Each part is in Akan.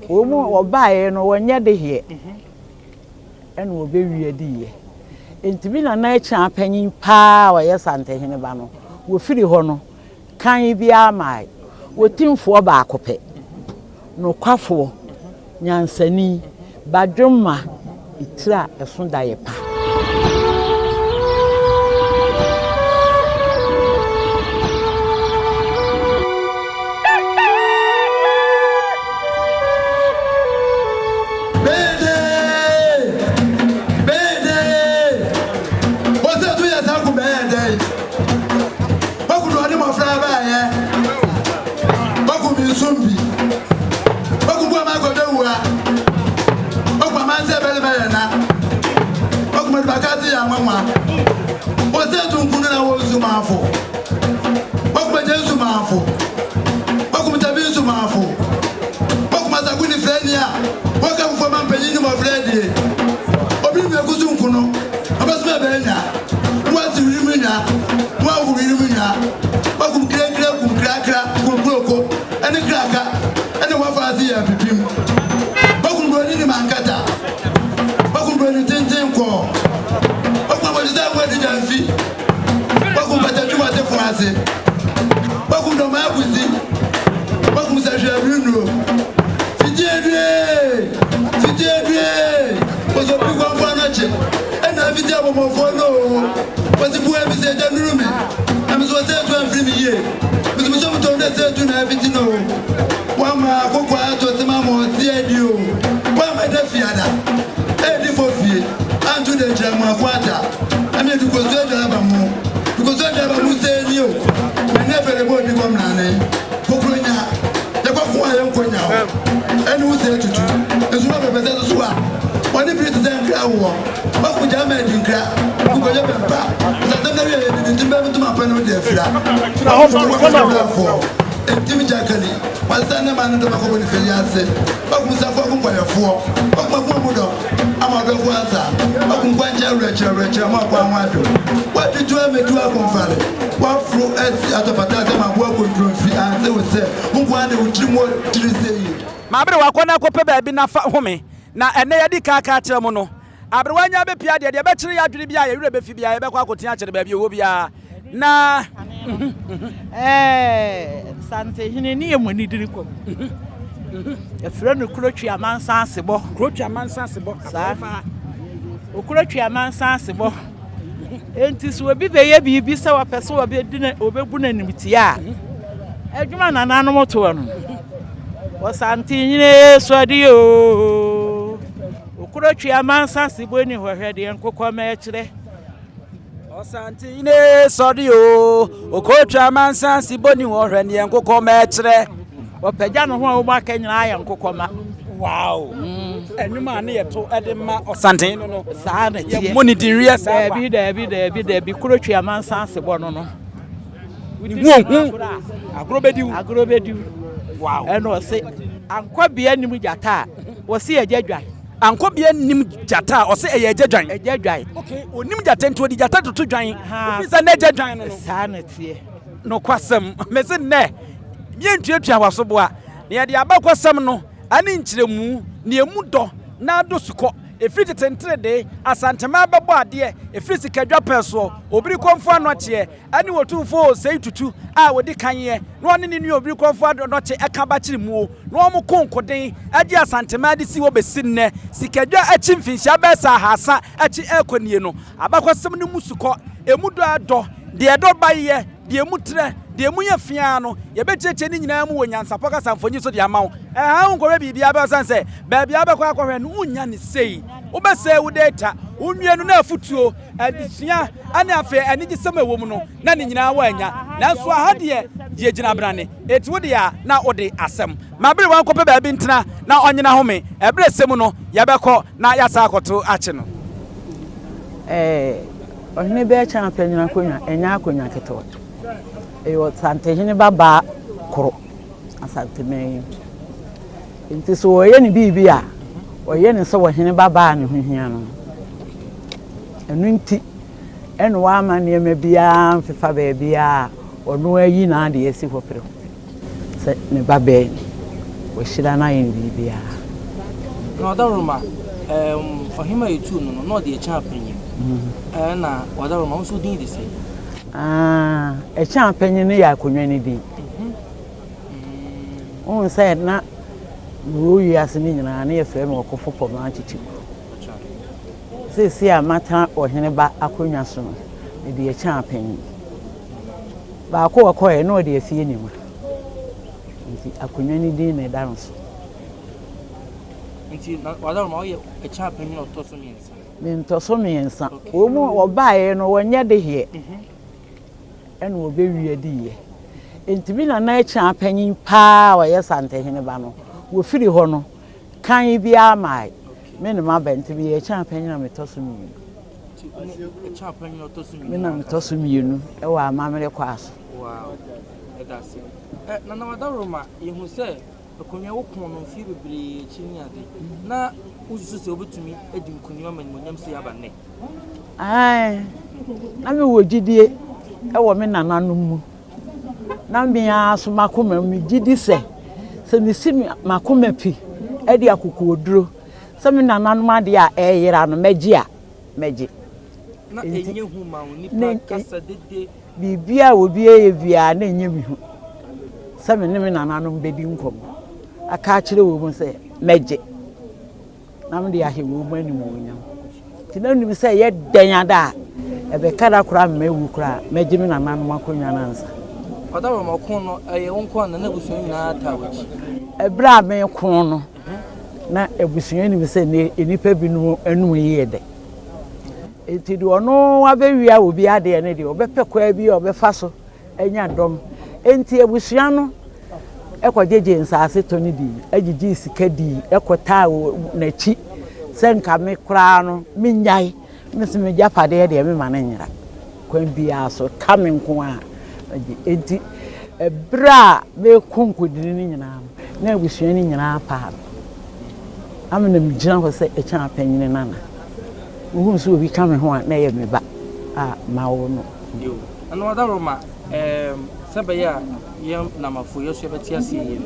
Omo obae no wonye de hie. Ene obewie de ye. Enti na Achiaa panyin pa wa yesantehene ba no. Wo firi ho no kan bia mai. Otumfuo ba akope. No kwafo nyansani badwoma itira eso daye pa. Mabre wakona kope baabi na fa home na ene yadi kaka kire mu no abrewanya be pia de be kire ya dwere bia ya wure be fi bia be kwa kotia kire baabi wo bia na sante hine ni emoni diri kom efre no kurotwa amansa asebo sa okurotwa amansa asebo enti so obi be ye bibi se wa pese obi dina obebu na nimtia adwuma na nanom to no wasante hine swadio okurotwa amansa asebo ni hwehwede enkokọ ma ekire Osante ine sodi o okotwa amansa siboni wo hwene enkokọ ma ekire opagya no ho a wo ma kanyina aye enkokọ ma wow enuma na yeto edema osante no saa na tie moni dinria saa bi kurotwa amansa asebo no agrobediu wow eno se ankobia nim jata wo se ejadwan ankobia nim jata o se ejadwan okay onim jata nto di jata tutu dwan ofisa na ejadwan no saa na tie no kwasem mese ne yentuatua wasoboa ne ye de abakwasem no ani nkyeremu ne emu do na do suko efiri tentre de asantema bebo ade efiri sikadwa peso obiri konfo anoche ani Otumfuo sei tutu a wodi kanye no one ni obiri konfo anoche eka ba kire mu no omo konkoden age asantema de si wo besinne sikadwa achi mfinhia be sa hasa achi ekonie no abakwasem no musuko emu do ado de do baye de emu tre de emu ye fia no ye becheche ni nyina mu wo Nyansapo ka samfonyi so de amawo ha nkore bibia be sanse ba bia be kwa akwohwe no unya ne sei ubese wo data unwienu na afutuo adisia ane afa anigi sema ewo mu no na ne nyina wa anya nanso ahade ye gina brane eti wo de ya na ode asem mabere wan kope ba bi ntena na onyina home ebere semu no ye bekọ na yasa akoto ache no ohine be Achiaa panyina konya enya akonya keto eyo sante hine baba koro asante me nti so oye ni bibia oye ni so wohene baba ne hohia no enu nti eno wa ma ne ma bia mfefa ba bia ono ayi na de esi hopere se ne baba ni wo shira na yin bibia na odaroma ohima etu no no de Achiaa panyin na odaroma nso din de sei Achiaa panyin ne ya akonwa ni din on say na wo yi ase ni nyina na ye frɛ me Okofo Pomaa Kyekyeku se amata ohene ba akonwa so no de Achiaa panyin ba ko okoye no de afie ni mu nti akonwa ni din na da no so nti odaroma ye Achiaa panyin otoso miensa mintoso miensa o mu obae no wonye de hie ene obewie de ye enti bi na Achiaa panyin pa wa ye santehene ba no wo firi ho no kan bia mai me ne ma benti bi Achiaa panyin na metoso mienu Achiaa panyin otoso mienu me na metoso mienu e wa amamere kwaso wow that's it na odaroma yehu se akonwa wo kon no fi bebre chini ade na ususu se obetumi edi nkonwa manimonyam se yaba ne na me wo gidie e wo me nananom mu na me aso makoma me gidi se me si makoma pi e di akoko oduro se me nananom ade a eyira no meji na enye hu ma oni kasa dede bibia obi eye bia na enye mi hu se me ne me nananom bedi nkom aka kire wo mu se meji na me de ahewo mu ani mu nya ti na nim se ye danyada e be kada kura mewu kura meji me nananom akonwa nansa odaroma kon no eye wonko na busun na tawachi ebra me kon no na ebusun ni se ne enipa bi no anu yi de enti do no abewia obi ade ne de obepekwa bi obefa so enya dom enti ebusun no ekwajeje nsase to ni di agigi sika di ekota na chi senka me kra no minyai mesi me japade de me mane nyira kwan bia so kame nko a enti ebra me konkodini ni nyina na ebusun ni nyina pa amena me gina ho se Achiaa panyin nana wo so obi kame ho a na ye me ba ma wo no yo ana odaroma sabaya yam na mafo yeso beti ase ye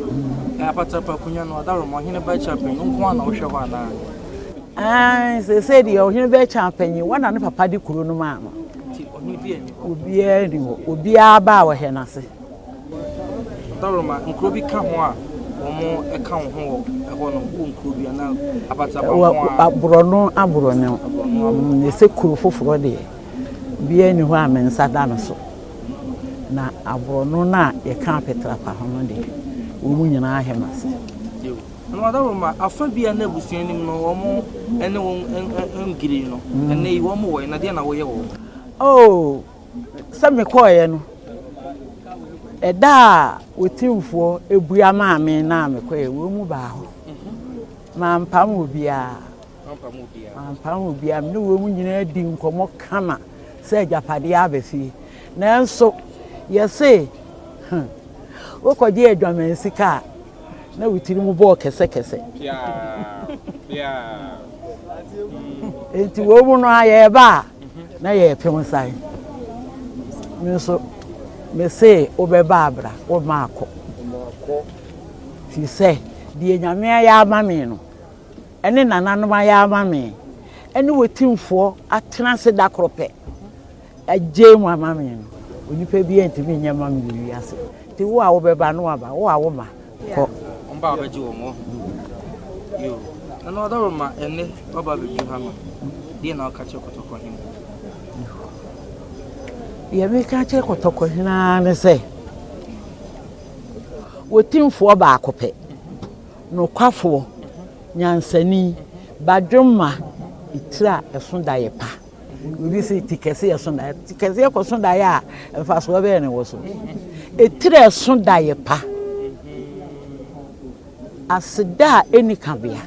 Aptrapahemaa no odaroma ohene ba Achiaa panyin nko na wo hwe ho ana se di ohene ba Achiaa panyin wana ne papa di kuro no ma no ti ohene bi ani obi ani obi aba wo he na se odaroma nkuro bi ka ho a omo e ka ho ho no nkuro bi ana Aptrapahemaa abrono ne se kuro foforo de bi ani ho a mensa da no so na abrono na ye ka Aptrapahemaa de wo mu nyina ahemase yo no odaroma afa bia na busuan nim no omo ene won ngiri no ene yi wo mo wo na de na wo ye wo sami koye no eda Otumfuo ebua maame na me koye wo mu ba ho mampam obia me wo mu nyina di nkomo kama se japade abesi nanso yese wo koje adwaman sika na witiri mu bo kese enti wo mu no aye ba na ye pem sai nso me se obeba abra o maako ti se die nyame ya amame no ene nananom ya amame ene Otumfuo atena se da krope agye mu amame no onipa bi entimi nyama me wi ase ti wo a obeba no aba wo a wo ma ko omba obeji wo mo yo na odaroma ene oba beju ha no die na okache kotoko him ye me kache kotoko hina ne se Otumfuo ba akope no kwafo nyansani badwoma itira esonda ye pa obi se tikese esonda tikese ekosonda ya emfaso be ne wo so etira esonda ye pa asida enikabia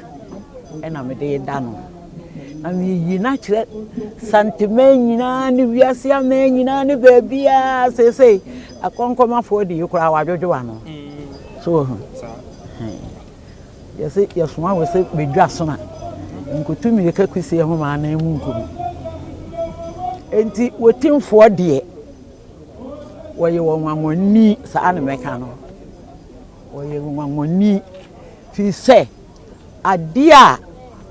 ena me de da no na me yi na kire santime nyina ne wiase ama nyina ne baabia sese akonkomafo de yekura wadwodwo no so yesi yesuma we se bedwa so na nkotumi ka kwisi ho ma na mu nkomi enti Otumfuo de woye wonwani sa ane meka no woye wonwani fi se adia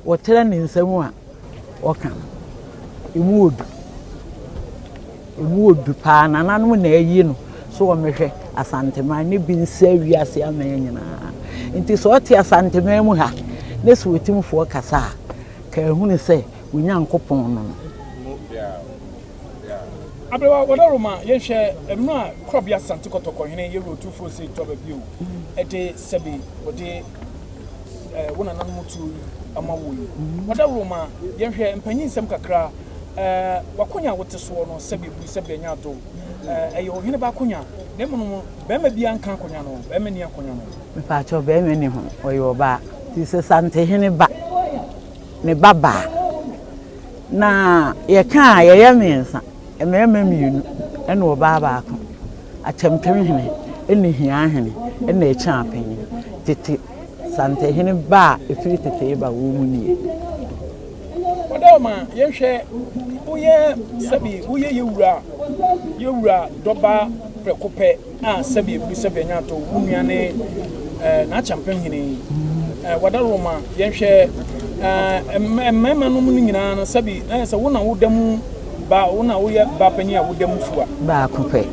wɔtɛrɛ ne nsɛm a wɔka emu odu paa nananom na ayi no so wɔmehwɛ asanteman ne bi nsa wiase aman nyinaa nti so ɔte asanteman mu ha ne so Otumfuo kasa ka ehunu sɛ Onyankopɔn no Abrewa wadaroma yehwe enu a krobia sante kotoko hene ye Otumfuo se to ba bio ede sebe wode wona nanutu amawo wadaroma yehwe mpanyin nsem kakra wakonya wote so no sebe bu sebe nya do eyo hene ba konya ne mu be ma bia nka konya no be ma ni akonya no me pa cho be ma ni ho oyo ba ti se sante hene ba ne baba na ye ka ye mensa emema mienu ene oba baako akyempem hene ene hia hene ene Achiaa panyin tete sante hene ba efiri tete ba wo mu nie Odoma yehwe uye sabi uye yewura doba prekope sabi bu sabi nyato unuane na Achiaa hene wadaroma yehwe emema no mu nyina na sabi se wona wodam ba wona woye ba panyi a wodam fua ba kope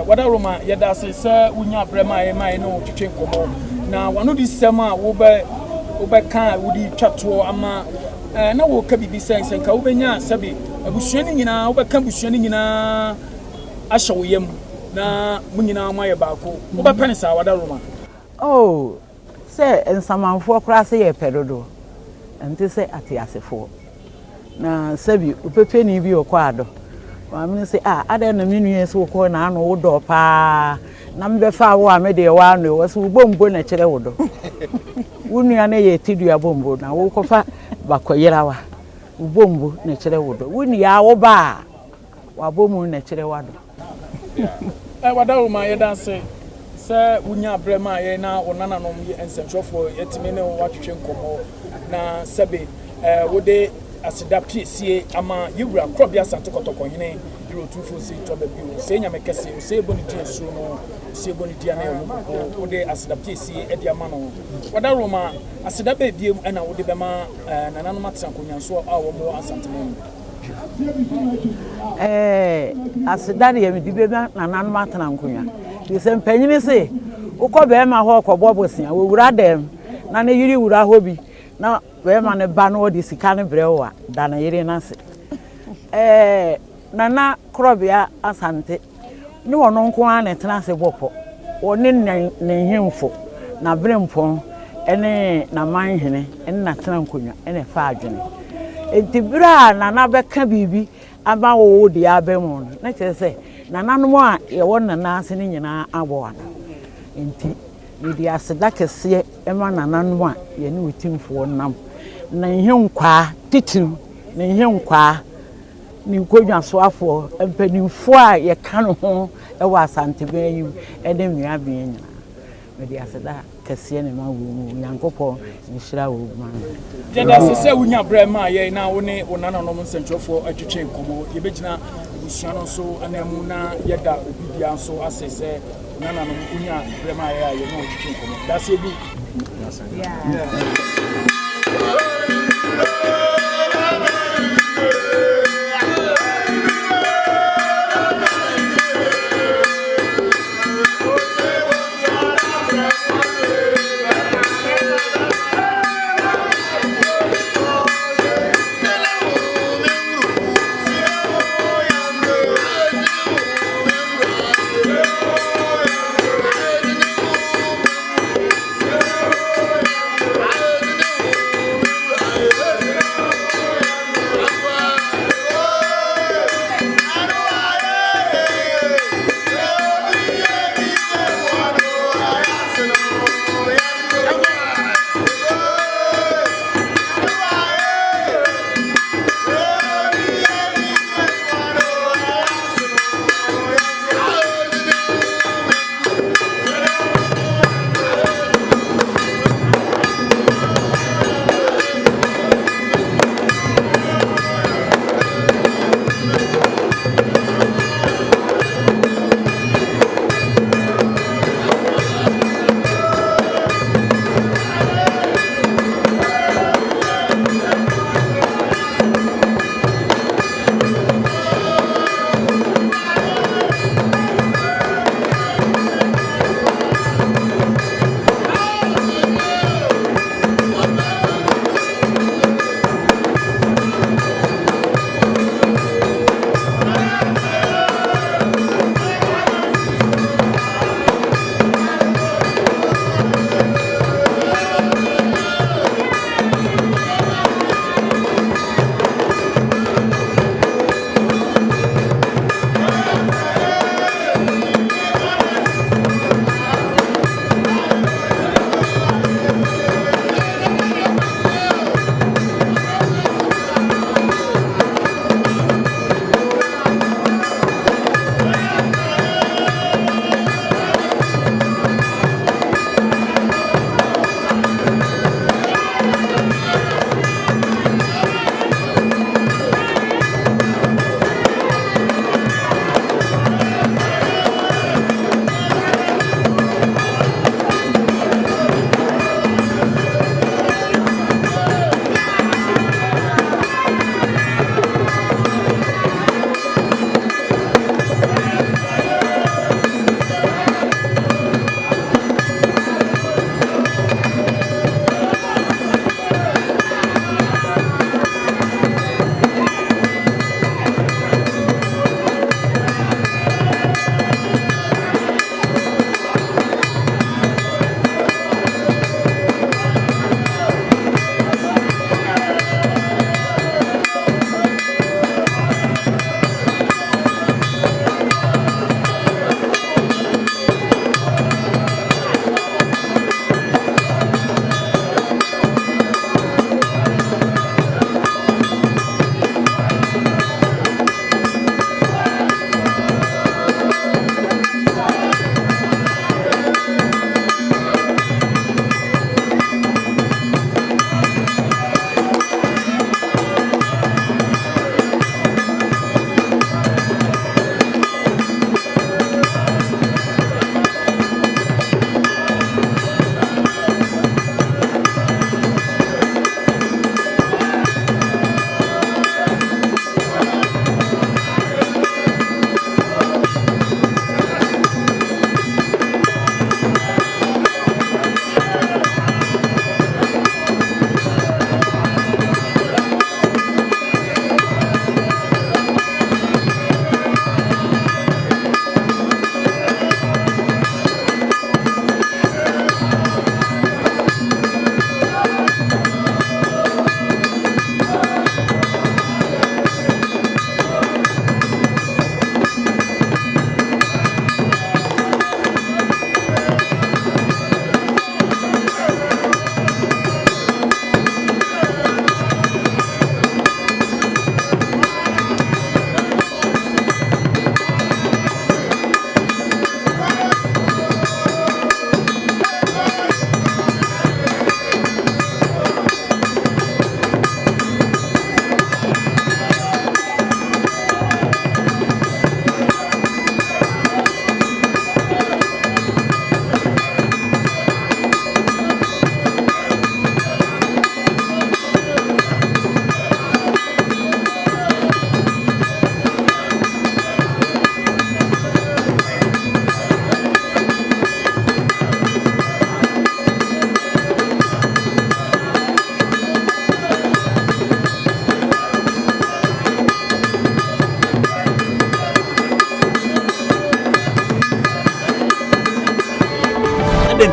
wadaroma yeda se unya brema e no twetwe komo na wano di sema wo be kan wodi twato ama na wo ka bibi sen ka wo benya sabi abusuani nyina wo be kan abusuani nyina ahye wo yam na mu nyina ma ye baako wo be pene sa wadaroma oh se ensamanfo kra se ye pedodo enti se atiasefo na sabi upepe ni bi okwado wa me se ada na menue se wo na ano wo do pa na mbe fa wo amede wa ano wo se bombo na kire wo do wunua na ye tidua bombo na wo kofa bakoyerawa bombo na kire wo do wunia wo ba wa bomu na kire wa do wadaroma ye danse se wunya brema ye na onana no ye ensentwofo yetime ne watwetwe nkomo na sabe wode asida piesie ama yewura krobia sante kotoko hene Otumfuo se to ba bio se nya mekese se boni die so no se boni dia na yo wode asida piesie e dia ma no wadaroma asida ba biem na wode be ma nananom atrankonyanso a wo mo asante mo asida de yemi dibe nananom atrankonya di se mpanyini se ukọ be ma ho okọbọ bosia wo wura dem na ne yiri wura ho bi na we ma ne ba no di sika ne brewa da na yiri na se nana krobia asante ni wono nko a ne tena se bopo woni ne hemfo na brempon ene na manhene ene na tena nkonwa ene fa adwene entibira nana beka bibi aba wo di abemu na kyerese nana no a ye wona na ase ne nyina abo ana enti yidi aseda kese ema nana no a ye ne Otumfuo nam na henkwa titiru na henkwa ni nkodwa so afo empanimfo a ye ka no ho e wa asante ban yi e de nwia ban nyina me di aseda kese ne ma wo mu Nyankopon ni hira wo ma jeda se wunya brema ye na wo ne wonana no nsentwofo atwetwe nkomo ye begina busua no so anamu na yeda obibia so asese nana no wunya brema ye ye no atwetwe nkomo da se bi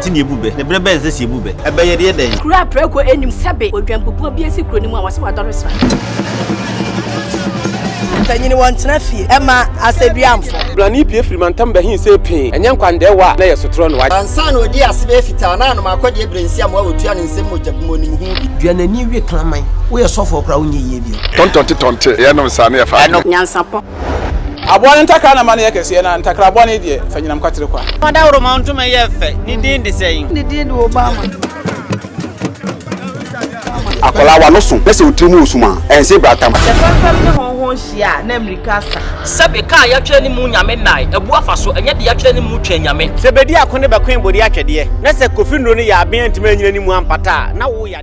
nti ne ebube ne brebe nse se ebube ebe ye de den kura preko enim sebe odwampopo bi esi kuro ni mu a wase wadore sra tanyini wontena fie ema aseduamfo blani pie frimantam bahin se pin enye nkwande wa na yesotro no wa ansa na odi asebe fita na no makode ebrensi am wa otua ne nsem mojabmo nim hu bi duanani wie klaman wo ye sofo kra wo nye yie bi tontonte ye no sa na ye fa nyansapo abone ntaka na mane yakese na ntakra abone die fanyinam kwatere kwa mada woro ma ntoma ye fe ni din de sei ni din de obama akola wa no so pese otrimu osuma ense bratam fam ne honhon hia na amerika sa sebe ka ya twa ni mu nyame nai ebu afa so enye de ya twa ni mu twa nyame sebedi akone bakwen bodi atwede na se kofi nro ni ya aben ntima nyina ni mu ampata na wo ya